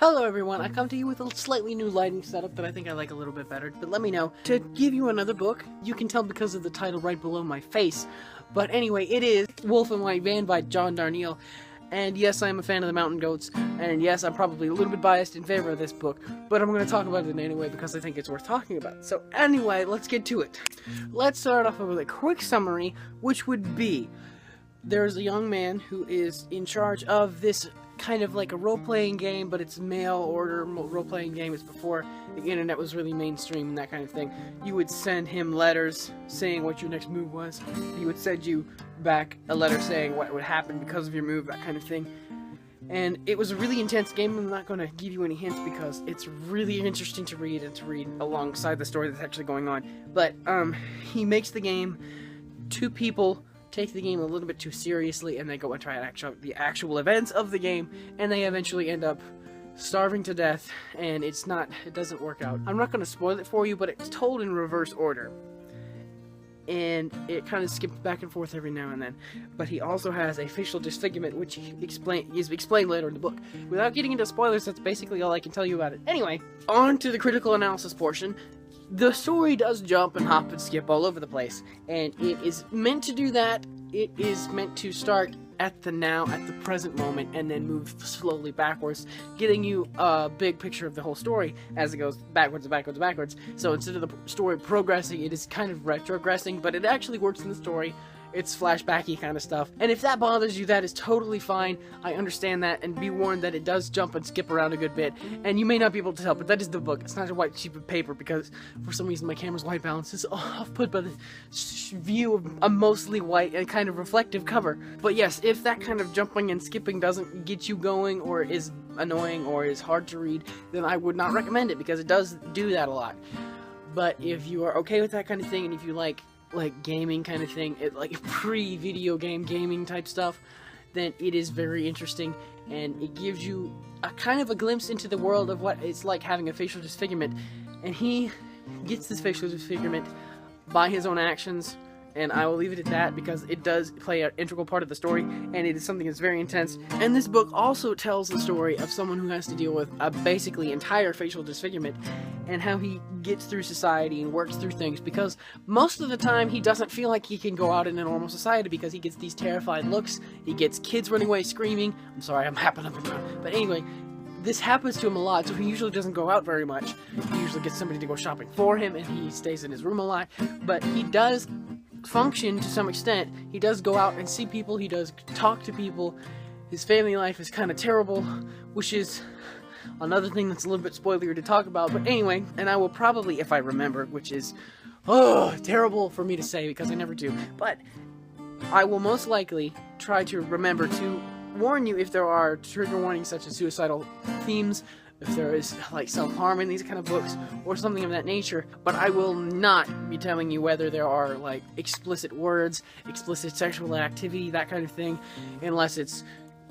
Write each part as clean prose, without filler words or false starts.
Hello everyone, I come to you with a slightly new lighting setup that I think I like a little bit better, but let me know. To give you another book, you can tell because of the title right below my face, but anyway, it is Wolf and White Van by John Darnielle, and yes, I am a fan of the Mountain Goats, and yes, I'm probably a little bit biased in favor of this book, but I'm going to talk about it anyway because I think it's worth talking about. So anyway, let's get to it. Let's start off with a quick summary, which would be, there's a young man who is in charge of this kind of like a role-playing game, but it's mail order role-playing game. It's before the internet was really mainstream and that kind of thing. You would send him letters saying what your next move was. He would send you back a letter saying what would happen because of your move, that kind of thing. And it was a really intense game. I'm not going to give you any hints because it's really interesting to read and to read alongside the story that's actually going on. But he makes the game. Two people take the game a little bit too seriously, and they go and try the actual events of the game, and they eventually end up starving to death, and it doesn't work out. I'm not going to spoil it for you, but it's told in reverse order, and it kind of skips back and forth every now and then. But he also has a facial disfigurement, which is explained later in the book. Without getting into spoilers, that's basically all I can tell you about it. Anyway, on to the critical analysis portion. The story does jump and hop and skip all over the place, and it is meant to do that. It is meant to start at the now, at the present moment, and then move slowly backwards, getting you a big picture of the whole story as it goes backwards and backwards and backwards. So instead of the story progressing, it is kind of retrogressing, but it actually works in the story. It's flashbacky kind of stuff. And if that bothers you, that is totally fine. I understand that, and be warned that it does jump and skip around a good bit. And you may not be able to tell, but that is the book. It's not a white sheet of paper because for some reason my camera's white balance is off-put by the view of a mostly white and kind of reflective cover. But yes, if that kind of jumping and skipping doesn't get you going, or is annoying, or is hard to read, then I would not recommend it because it does do that a lot. But if you are okay with that kind of thing, and if you like gaming kind of thing, like pre-video game gaming type stuff, then it is very interesting, and it gives you a kind of a glimpse into the world of what it's like having a facial disfigurement. And he gets this facial disfigurement by his own actions, and I will leave it at that because it does play an integral part of the story, and it is something that's very intense. And this book also tells the story of someone who has to deal with a basically entire facial disfigurement, and how he gets through society and works through things, because most of the time he doesn't feel like he can go out in a normal society because he gets these terrified looks, he gets kids running away screaming. I'm sorry, I'm happing up and down. But anyway, this happens to him a lot, so he usually doesn't go out very much. He usually gets somebody to go shopping for him, and he stays in his room a lot. But he does function to some extent. He does go out and see people, he does talk to people. His family life is kind of terrible, which is another thing that's a little bit spoilery to talk about. But anyway, and I will probably, if I remember, which is terrible for me to say because I never do, but I will most likely try to remember to warn you if there are trigger warnings such as suicidal themes, if there is like self-harm in these kind of books or something of that nature. But I will not be telling you whether there are like explicit words, explicit sexual activity, that kind of thing, unless it's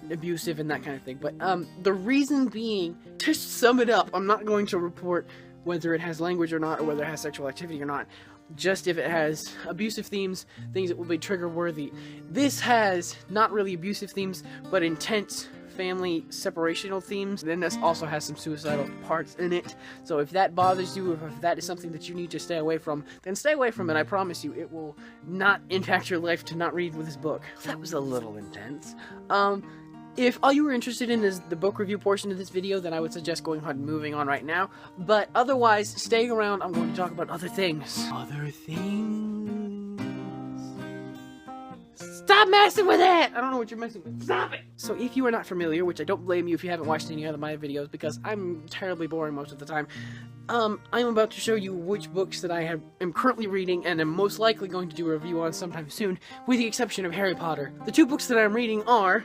abusive and that kind of thing. But the reason being, to sum it up, I'm not going to report whether it has language or not, or whether it has sexual activity or not. Just if it has abusive themes, things that will be trigger worthy. This has not really abusive themes, but intense family separational themes. Then this also has some suicidal parts in it. So if that bothers you, or if that is something that you need to stay away from, then stay away from it. I promise you, it will not impact your life to not read with this book. That was a little intense. If all you were interested in is the book review portion of this video, then I would suggest going ahead and moving on right now. But otherwise, staying around, I'm going to talk about other things. Other things? Stop messing with it! I don't know what you're messing with. Stop it! So if you are not familiar, which I don't blame you if you haven't watched any other of my videos, because I'm terribly boring most of the time, I'm about to show you which books that I am currently reading and am most likely going to do a review on sometime soon, with the exception of Harry Potter. The two books that I'm reading are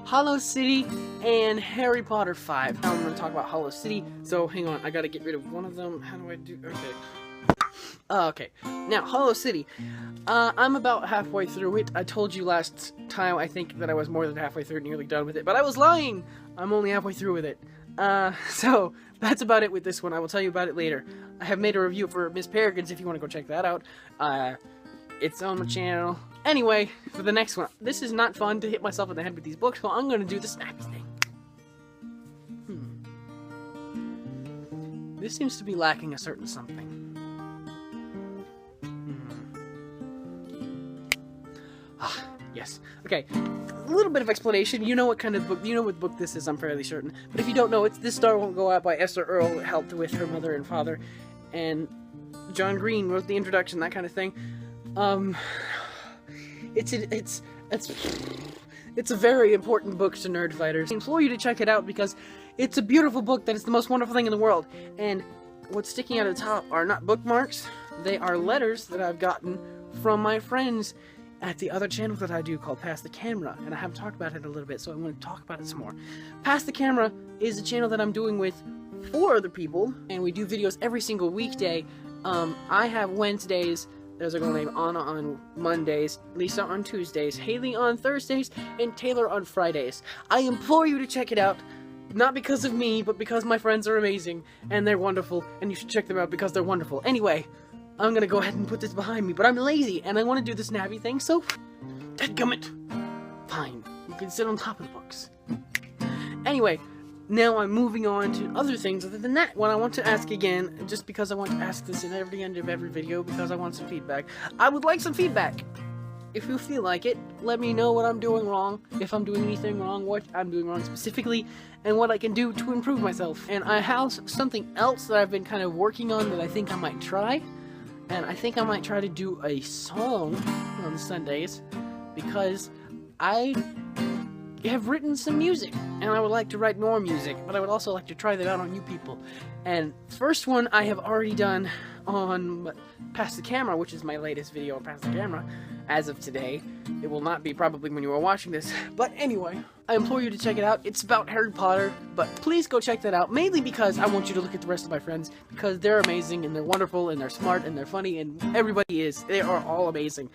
Hollow City and Harry Potter 5. Now I'm going to talk about Hollow City, so hang on, I gotta get rid of one of them. How do I do? Okay. Now, Hollow City. I'm about halfway through it. I told you last time, I think, that I was more than halfway through, nearly done with it, but I was lying! I'm only halfway through with it. So, that's about it with this one. I will tell you about it later. I have made a review for Miss Peregrine's if you want to go check that out. It's on my channel. Anyway, for the next one, this is not fun to hit myself in the head with these books, so I'm going to do the snappy thing. This seems to be lacking a certain something. Yes. Okay. A little bit of explanation. You know what kind of book, you know what book this is, I'm fairly certain. But if you don't know, it's This Star Won't Go Out by Esther Earl, helped with her mother and father. And John Green wrote the introduction, that kind of thing. It's a very important book to nerd fighters. I implore you to check it out because it's a beautiful book that is the most wonderful thing in the world. And what's sticking out of the top are not bookmarks, they are letters that I've gotten from my friends at the other channel that I do called Pass the Camera, and I haven't talked about it a little bit, so I want to talk about it some more. Pass the Camera is a channel that I'm doing with 4 other people, and we do videos every single weekday. I have Wednesdays, there's a girl named Anna on Mondays, Lisa on Tuesdays, Haley on Thursdays, and Taylor on Fridays. I implore you to check it out, not because of me, but because my friends are amazing, and they're wonderful, and you should check them out because they're wonderful. Anyway, I'm gonna go ahead and put this behind me, but I'm lazy, and I want to do the snappy thing, so dadgummit. Fine, you can sit on top of the books. Anyway, now I'm moving on to other things other than that. What I want to ask again, just because I want to ask this at the end of every video, because I want some feedback. I would like some feedback. If you feel like it, let me know what I'm doing wrong, if I'm doing anything wrong, what I'm doing wrong specifically, and what I can do to improve myself. And I have something else that I've been kind of working on that I think I might try. And I think I might try to do a song on Sundays, because I have written some music, and I would like to write more music, but I would also like to try that out on you people. And first one I have already done on Pass the Camera, which is my latest video on Pass the Camera, as of today. It will not be probably when you are watching this, but anyway, I implore you to check it out. It's about Harry Potter, but please go check that out, mainly because I want you to look at the rest of my friends, because they're amazing, and they're wonderful, and they're smart, and they're funny, and everybody is. They are all amazing.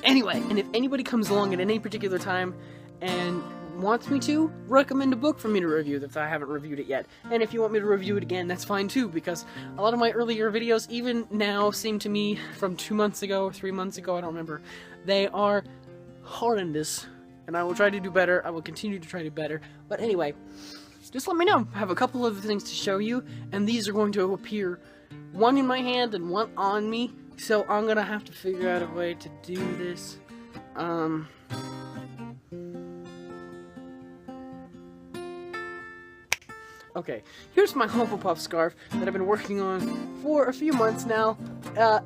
Anyway, and if anybody comes along at any particular time and wants me to, recommend a book for me to review if I haven't reviewed it yet. And if you want me to review it again, that's fine too, because a lot of my earlier videos, even now, seem to me from 2 months ago or 3 months ago, I don't remember, they are horrendous. And I will try to do better. I will continue to try to do better. But anyway, just let me know. I have a couple of things to show you, and these are going to appear, one in my hand and one on me. So I'm gonna have to figure out a way to do this. Okay, here's my Hufflepuff scarf that I've been working on for a few months now.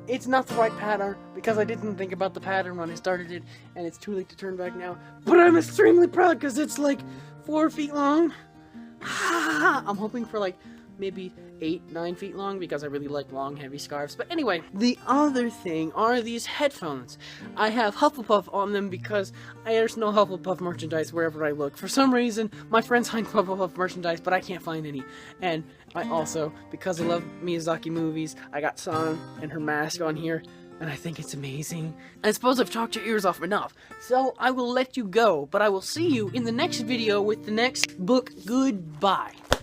It's not the right pattern, because I didn't think about the pattern when I started it, and it's too late to turn back now. But I'm extremely proud, because it's like 4 feet long. I'm hoping for like maybe 8-9 feet long, because I really like long, heavy scarves. But anyway, the other thing are these headphones. I have Hufflepuff on them because there's no Hufflepuff merchandise wherever I look. For some reason, my friends find Hufflepuff merchandise, but I can't find any. And I also, because I love Miyazaki movies, I got San and her mask on here, and I think it's amazing. I suppose I've talked your ears off enough, so I will let you go, but I will see you in the next video with the next book. Goodbye.